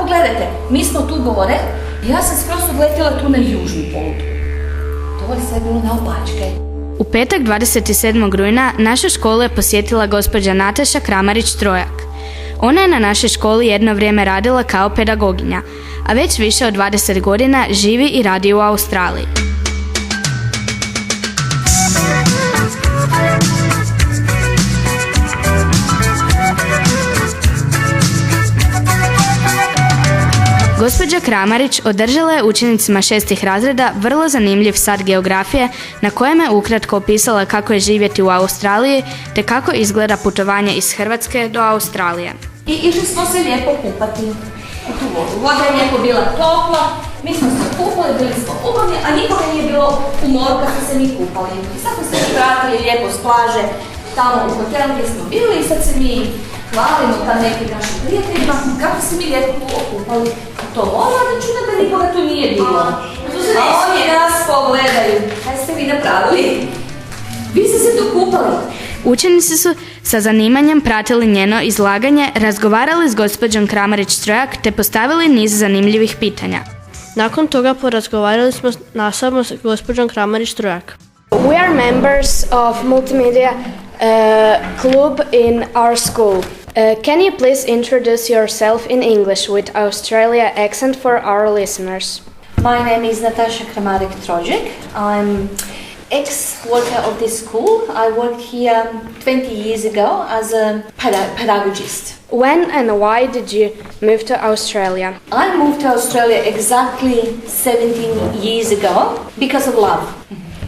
pogledajte, mi smo tu gore, ja sam skroz odletjela tu na južnu polutu. To je sve bilo naopačke. U petak 27. rujna našu školu je posjetila gospođa Nataša Kramarić Trojak. Ona je na našoj školi jedno vrijeme radila kao pedagoginja, a već više od 20 godina živi i radi u Australiji. Gospođa Kramarić održala je učenicima 6. razreda vrlo zanimljiv sat geografije na kojem je ukratko opisala kako je živjeti u Australiji te kako izgleda putovanje iz Hrvatske do Australije. I išli smo se lijepo kupati u tu vodu. Voda je lijepo bila topla, mi smo se kupali, bili smo umorni, a nikoga nije bilo u moru kad smo se mi kupali. I sad smo se vratili lijepo s plaže, tamo u hotelu gdje smo bili i sad se mi hvalimo tam nekim našim prijateljima kako se mi lijepo okupali u to vodu, a da čudno da nikoga tu nije bilo. A oni nas pogledaju. Kaj ste vi napravili? Vi ste se tu kupali. Učenici su sa zanimanjem pratili njeno izlaganje, razgovarali s gospođom Kramarić Trojak te postavili niz zanimljivih pitanja. Nakon toga porazgovarali smo nastavno s gospođom Kramarić Trojak. We are members of Multimedia club in our school. Can you please introduce yourself in English with Australia accent for our listeners? My name is Natašom Kramarić. I'm ex-worker of this school. I worked here 20 years ago as a pedagogist. When and why did you move to Australia? I moved to Australia exactly 17 years ago because of love.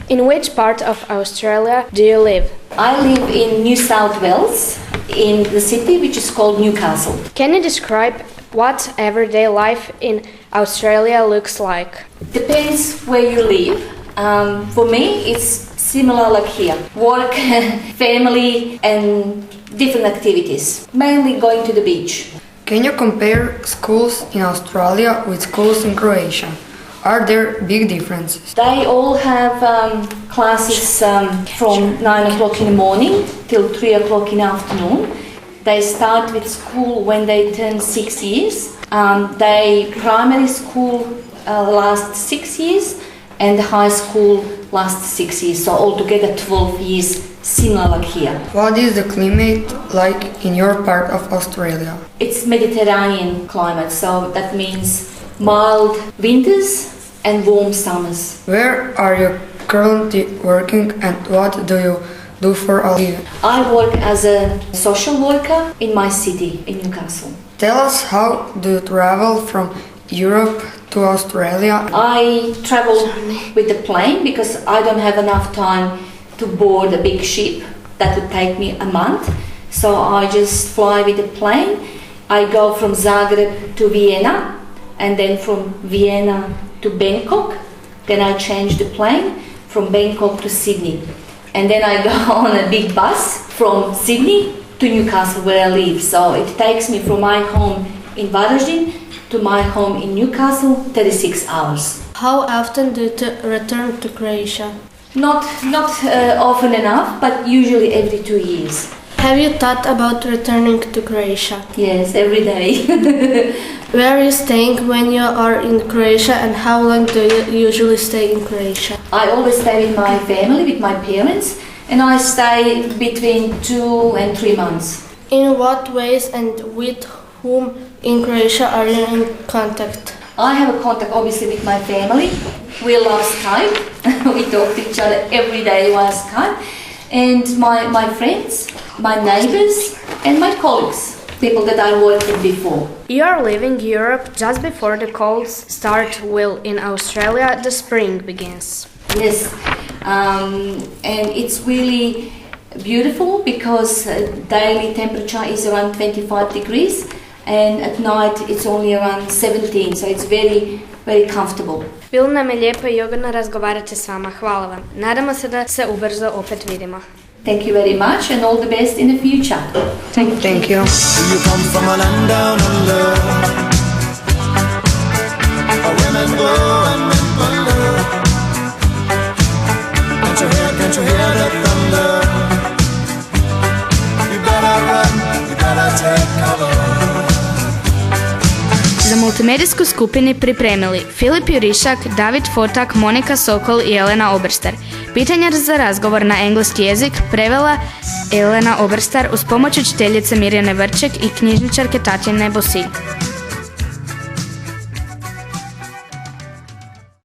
In which part of Australia do you live? I live in New South Wales, in the city which is called Newcastle. Can you describe what everyday life in Australia looks like? Depends where you live. For me, it's similar like here. Work, family, and different activities. Mainly going to the beach. Can you compare schools in Australia with schools in Croatia? Are there big differences? They all have classes from 9 o'clock in the morning till 3 o'clock in the afternoon. They start with school when they turn 6 years. Primary school lasts 6 years and high school lasts 6 years. So altogether 12 years, similar like here. What is the climate like in your part of Australia? It's Mediterranean climate, so that means mild winters and warm summers. Where are you currently working and what do you do for a living? I work as a social worker in my city, in Newcastle. Tell us, how do you travel from Europe to Australia? I travel with the plane because I don't have enough time to board a big ship. That would take me a month. So I just fly with the plane. I go from Zagreb to Vienna and then from Vienna to Bangkok. Then I change the plane from Bangkok to Sydney. And then I go on a big bus from Sydney to Newcastle where I live. So it takes me from my home in Varaždin to my home in Newcastle 36 hours. How often do you return to Croatia? Not often enough, but usually every 2 years. Have you thought about returning to Croatia? Yes, every day. Where are you staying when you are in Croatia and how long do you usually stay in Croatia? I always stay with my family, with my parents, and I stay between 2 and 3 months. In what ways and with whom in Croatia are you in contact? I have a contact obviously with my family. We love Skype. We talk to each other every day via Skype. And my friends, my neighbors, and my colleagues, people that I worked with before. You are leaving Europe just before the cold start will in Australia the spring begins. Yes, and it's really beautiful because daily temperature is around 25 degrees and at night it's only around 17, so it's very, very comfortable. Bilo nam je lijepo i ugodno razgovarati s vama. Hvala vam. Nadamo se da se ubrzo opet vidimo. Thank you very much and all the best in the future. Thank you. Do you come from a land down under? Women go and men wonder. Can't you hear the thunder? You better run, you better take cover. za multimedijsku skupini pripremili Filip Jurišak, David Fotak, Monika Sokol i Elena Obrstar. Pitanja za razgovor na engleski jezik prevela Elena Obrstar uz pomoć učiteljice Mirjane Vrček i knjižničarke Tatjane Bosik.